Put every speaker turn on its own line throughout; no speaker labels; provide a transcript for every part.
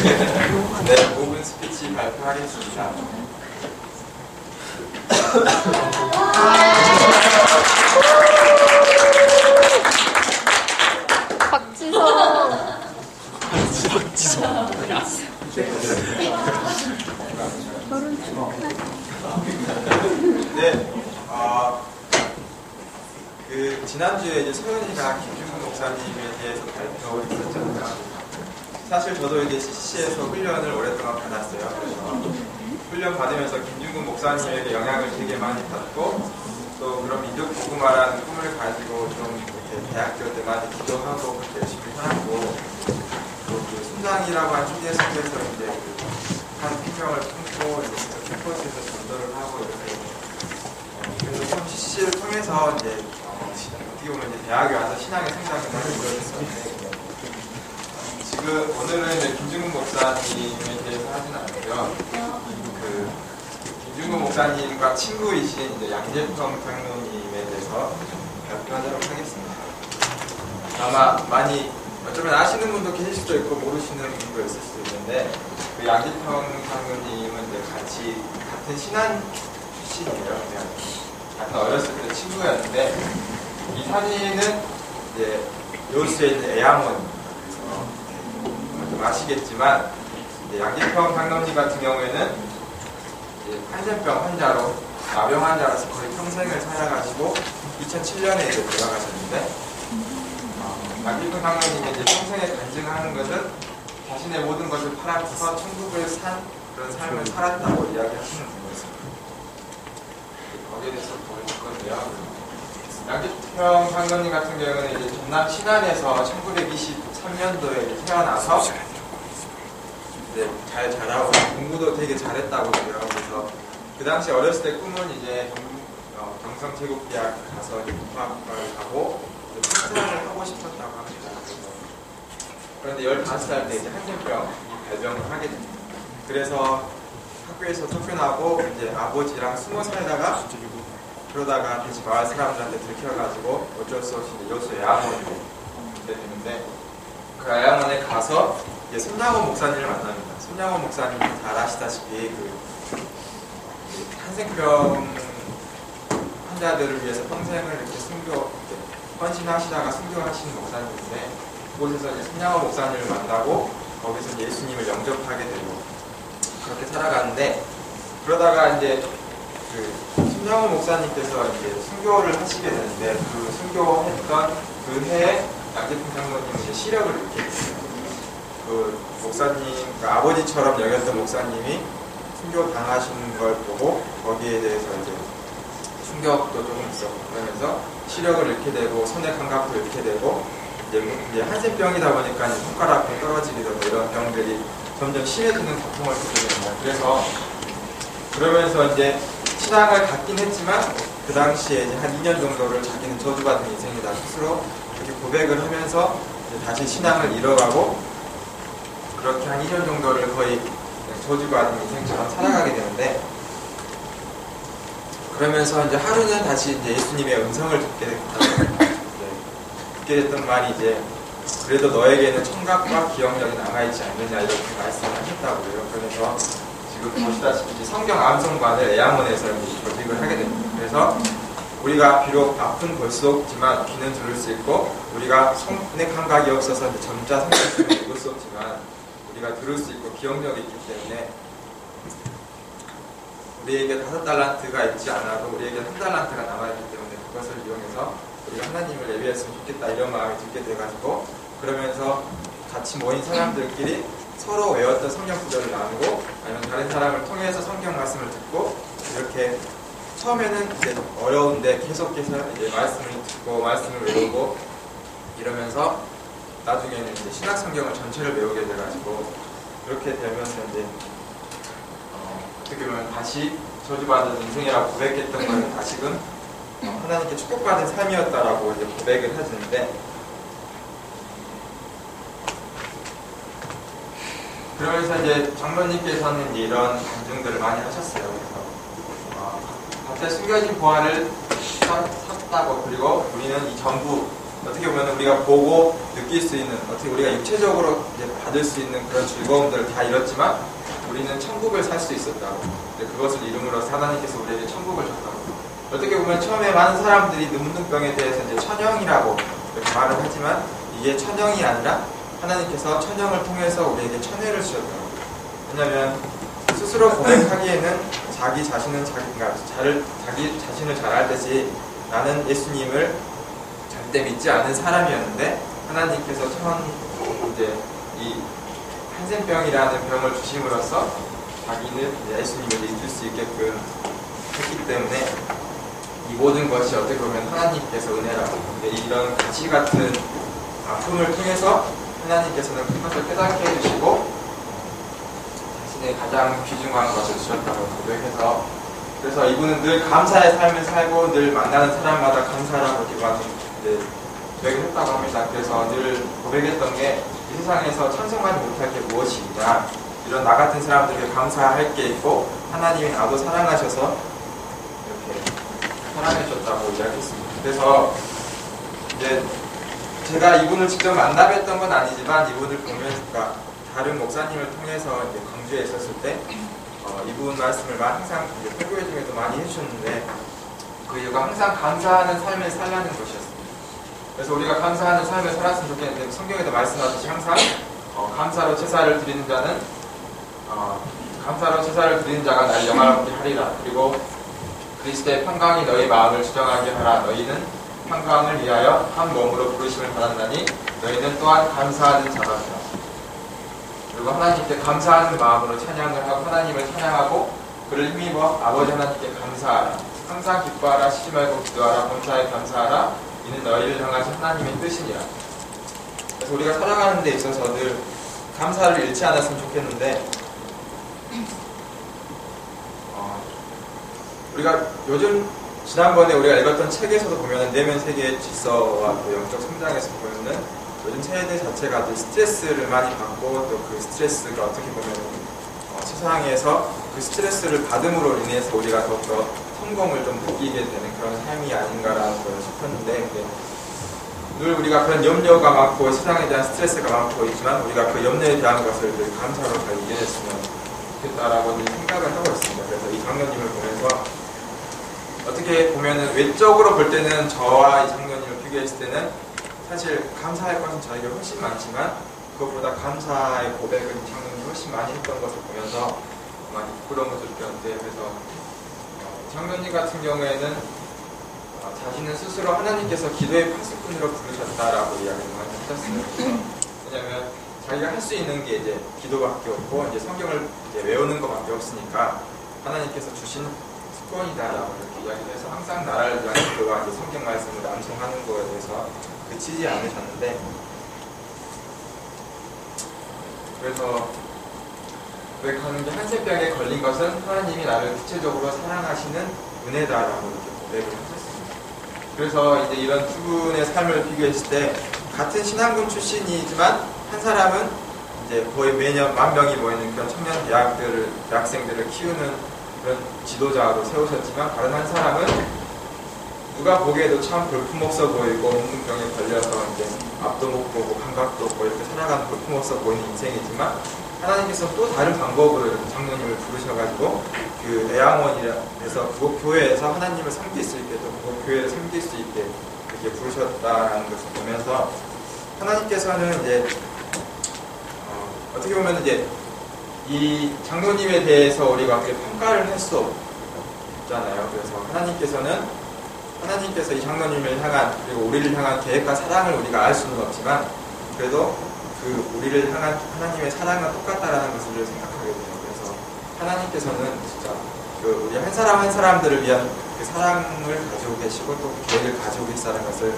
네, 5분 스피치 발표하겠습니다. 네, 지난주에 이제 소연이가 김준근 목사님에 대해서 발표를 했었잖아요. 사실 저도 이제 CCC에서 훈련을 오랫동안 받았어요. 그래서 훈련 받으면서 김준근 목사님에게 영향을 되게 많이 받고, 또 그런 민족 복음화라는 꿈을 가지고 좀 이렇게 대학교 때 많이 기도하고 그렇게 열심히 살았고, 또 그 순장이라고 한 초기에 속에서 이제 한 생명을 품고 이제 캠퍼스에서 전도를 하고 이렇게 그래서 참 CCC를 통해서 이제 어떻게 보면 이제 대학에 와서 신앙의 성장을 하는 거였었는데, 지금 오늘은 이제 김준근 목사님에 대해서 하진 않고요. 김준근 목사님과 친구이신 이제 양재평 장로님에 대해서 발표하도록 하겠습니다. 아마 많이 어쩌면 아시는 분도 계실 수도 있고 모르시는 분도 있을 수도 있는데, 그 양재평 장로님은 이제 같은 신안 출신이에요. 그냥 같은 어렸을 때 친구였는데, 이 사진은 이제 요수에 있는 애양원. 좀 아시겠지만 양재평 장로님 같은 경우에는 한센병 환자로 나병 환자로서 거의 평생을 살아가시고 2007년에 이제 돌아가셨는데, 양재평 장로님이 이제 평생에 간증하는 것은 자신의 모든 것을 팔아서 천국을 산 그런 삶을 살았다고 이야기하시는 분이었습니다. 거기에 대해서 보여줄 건데요. 양재평 장로님 같은 경우는 이제 전남 신안에서 1923년도에 태어나서 잘 자라고 공부도 되게 잘했다고 그래요. 그래서 그 당시 어렸을 때 꿈은 이제 경성제국대학 가서 국화학과를 가고 판사를 하고 싶었다고 합니다. 그런데 15살 때 이제 한센병 발병을 하게 됩니다. 그래서 학교에서 쫓겨나고 이제 아버지랑 숨어 살다가 그러다가 다시 마을 사람들한테 들켜가지고 어쩔 수 없이 요수 애양원에 오게 되는데, 그 애양원에 가서 이제 손양호 목사님을 만납니다. 손양호 목사님 잘 아시다시피 한센병 환자들을 위해서 평생을 이렇게 헌신하시다가 순교하시는 목사님인데, 그곳에서 이제 손양호 목사님을 만나고 거기서 예수님을 영접하게 되고 그렇게 살아가는데, 그러다가 이제 손양호 목사님께서 이제 순교를 하시게 되는데, 그 순교했던 그 해에 양재평 장로님은 이제 시력을 잃게 됐어요. 그 목사님, 그 아버지처럼 여겼던 목사님이 순교 당하시는 걸 보고 거기에 대해서 이제 충격도 조금 있었고, 그러면서 시력을 잃게 되고 손의 감각도 잃게 되고, 이제 한센병이다 보니까 손가락이 떨어지기도 하고 이런 병들이 점점 심해지는 고통을 겪게 됩니다. 그래서 그러면서 이제 신앙을 갖긴 했지만 그 당시에 이제 한 2년 정도를 자기는 저주받은 인생이다 스스로 그렇게 고백을 하면서 다시 신앙을 잃어가고, 그렇게 한 2년 정도를 거의 저주받은 인생처럼 살아가게 되는데, 그러면서 이제 하루는 다시 이제 예수님의 음성을 듣게 됐다. 듣게 됐던 말이 이제 그래도 너에게는 청각과 기억력이 남아있지 않느냐 이렇게 말씀을 하셨다고요. 그래서 지금 보시다시피 성경 암송반을 애양원에서 조직을 하게 됩니다. 그래서 우리가 비록 앞은 볼 수 없지만 귀는 들을 수 있고, 우리가 손의 감각이 없어서 점자 성경을 읽을 수 없지만 우리가 들을 수 있고 기억력이 있기 때문에 우리에게 5달란트가 있지 않아도 우리에게 1달란트가 남아있기 때문에 그것을 이용해서 우리가 하나님을 예배했으면 좋겠다 이런 마음이 들게 돼가지고, 그러면서 같이 모인 사람들끼리 서로 외웠던 성경 구절을 나누고 아니면 다른 사람을 통해서 성경 말씀을 듣고, 이렇게 처음에는 이제 어려운데 계속해서 이제 말씀을 듣고 말씀을 외우고 이러면서 나중에는 이제 신약 성경을 전체를 외우게 돼가지고, 그렇게 되면서 이제 어떻게 보면 다시 저주받은 인생이라고 고백했던 것은 다시금 하나님께 축복받은 삶이었다라고 이제 고백을 하시는데, 그러면서 이제 장로님께서는 이제 이런 간증들을 많이 하셨어요. 그래서 갑자기 숨겨진 보화를 샀다고, 그리고 우리는 이 전부 어떻게 보면 우리가 보고 느낄 수 있는, 어떻게 우리가 육체적으로 이제 받을 수 있는 그런 즐거움들을 다 잃었지만 우리는 천국을 살 수 있었다고. 그것을 이름으로써 하나님께서 우리에게 천국을 줬다고. 어떻게 보면 처음에 많은 사람들이 눈문둥병에 대해서 이제 천형이라고 이렇게 말을 하지만 이게 천형이 아니라 하나님께서 천형을 통해서 우리에게 천혜를 주셨다고. 왜냐하면 스스로 고백하기에는 자기 자신을 잘 알듯이 나는 예수님을 절대 믿지 않은 사람이었는데 하나님께서 이제 이 한센병이라는 병을 주심으로써 자기는 예수님을 믿을 수 있게끔 했기 때문에 이 모든 것이 어떻게 보면 하나님께서 은혜라고. 이런 가시 같은 아픔을 통해서 하나님께서는 그것을 깨닫게 해주시고 자신의 가장 귀중한 것을 주셨다고 고백해서, 그래서 이분은 늘 감사의 삶을 살고 늘 만나는 사람마다 감사라고 고백을 했다고 합니다. 그래서 늘 고백했던 게 이 세상에서 찬송하지 못할 게 무엇이 있냐, 이런 나 같은 사람들에게 감사할 게 있고 하나님이 나도 사랑하셔서 이렇게 사랑해줬다고 이야기했습니다. 그래서 이제 제가 이분을 직접 만나뵀던 건 아니지만 이분을 보면서 다른 목사님을 통해서 이제 광주에 있었을 때 이분 말씀을 항상 설교회 중에도 많이 해주셨는데 그 이유가 항상 감사하는 삶을 살라는 것이었습니다. 그래서 우리가 감사하는 삶을 살았으면 좋겠는데 성경에도 말씀하듯이 항상 감사로 제사를 드리는 자는 감사로 제사를 드리는 자가 나를 영화롭게 하리라. 그리고 그리스도의 평강이 너희 마음을 주장하게 하라. 너희는 평강을 위하여 한 몸으로 부르심을 받았나니 너희는 또한 감사하는 자가 되라. 그리고 하나님께 감사하는 마음으로 찬양을 하고 하나님을 찬양하고 그를 힘입어 아버지 하나님께 감사하라. 항상 기뻐하라. 쉬지 말고 기도하라. 범사에 감사하라. 이는 너희를 향하신 하나님의 뜻이니라. 그래서 우리가 살아가는 데 있어서 늘 감사를 잃지 않았으면 좋겠는데 우리가 요즘 지난번에 우리가 읽었던 책에서도 보면은 내면 세계의 질서와 또 영적 성장에서 보면은 요즘 세대 자체가 스트레스를 많이 받고 또 그 스트레스가 어떻게 보면은 세상에서 그 스트레스를 받음으로 인해서 우리가 더욱더 성공을 좀 느끼게 되는 그런 삶이 아닌가라는 걸 싶었는데, 근데 늘 우리가 그런 염려가 많고 세상에 대한 스트레스가 많고 있지만 우리가 그 염려에 대한 것을 늘 감사로 잘 이겨냈으면 좋겠다라고 생각을 하고 있습니다. 그래서 이 장로님을 보면서 어떻게 보면은 외적으로 볼 때는 저와 이 장로님을 비교했을 때는 사실 감사할 것은 저에게 훨씬 많지만 그것보다 감사의 고백을 이 장로님이 훨씬 많이 했던 것을 보면서 많이 부끄러운 것을 느꼈는데, 그래서 장로님 같은 경우에는 자신은 스스로 하나님께서 기도의 파수꾼으로 부르셨다라고 이야기를 많이 하셨어요. 왜냐하면 자기가 할 수 있는 게 이제 기도밖에 없고 이제 성경을 이제 외우는 것밖에 없으니까 하나님께서 주신 습관이다라고 이렇게 이야기를 해서 항상 나라를 위한 기도와 이제 성경 말씀을 암송하는 거에 대해서 그치지 않으셨는데, 그래서 고백하는 게 한센병에 걸린 것은 하나님이 나를 구체적으로 사랑하시는 은혜다라고 이렇게 고백을 하셨습니다. 그래서 이제 이런 두 분의 삶을 비교했을 때 같은 신학군 출신이지만 한 사람은 이제 거의 매년 10,000명이 모이는 그런 청년 대학생들을 키우는 그런 지도자로 세우셨지만 다른 한 사람은 누가 보기에도 참 볼품없어 보이고 문둥병에 걸려서 이제 앞도 못 보고 감각도 없고 이렇게 살아가는 볼품없어 보이는 인생이지만 하나님께서 또 다른 방법으로 이렇게 장로님을 부르셔가지고 그 애양원이라서 그 교회에서 하나님을 섬길 수 있게 또 그 교회를 섬길 수 있게 이렇게 부르셨다라는 것을 보면서 하나님께서는 이제 어떻게 보면 이제 이 장로님에 대해서 우리가 그렇게 평가를 할 수 없잖아요. 그래서 하나님께서 이 장로님을 향한 그리고 우리를 향한 계획과 사랑을 우리가 알 수는 없지만 그래도 그 우리를 향한 하나님의 사랑은 똑같다라는 것을 생각하게 돼요. 그래서 하나님께서는 진짜 그 우리 한 사람 한 사람들을 위한 그 사랑을 가지고 계시고 또 계획을 가지고 계시다는 것을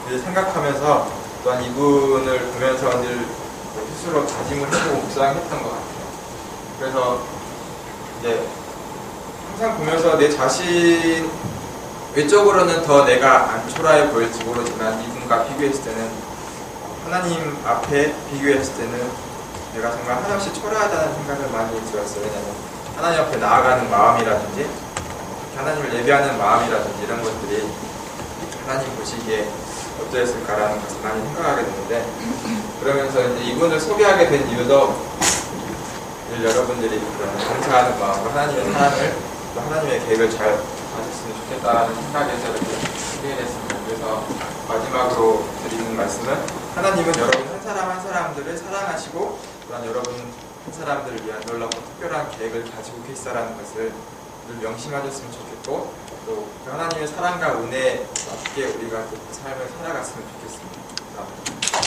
늘 생각하면서 또한 이분을 보면서 늘 스스로 다짐을 해보고 묵상했던 것 같아요. 그래서 이제 항상 보면서 내 자신 외적으로는 더 내가 안 초라해 보일지 모르지만 이분과 비교했을 때는 하나님 앞에 비교했을 때는 내가 정말 한없이 초라하다는 생각을 많이 들었어요. 왜냐하면 하나님 앞에 나아가는 마음이라든지 하나님을 예배하는 마음이라든지 이런 것들이 하나님 보시기에 어쩌했을까라는 것을 많이 생각하게 되는데, 그러면서 이제 이분을 소개하게 된 이유도 여러분들이 그런 감사하는 마음으로 하나님의 사랑을 또 하나님의 계획을 잘 받았으면 좋겠다는 생각에서 이렇게 소개했습니다. 그래서 마지막으로 드리는 말씀은, 하나님은 여러분 한 사람 한 사람들을 사랑하시고 또한 여러분 한 사람들을 위한 놀랍고 특별한 계획을 가지고 계시다라는 것을 늘 명심하셨으면 좋겠고, 또 그 하나님의 사랑과 은혜에 맞게 우리가 그 삶을 살아갔으면 좋겠습니다. 감사합니다.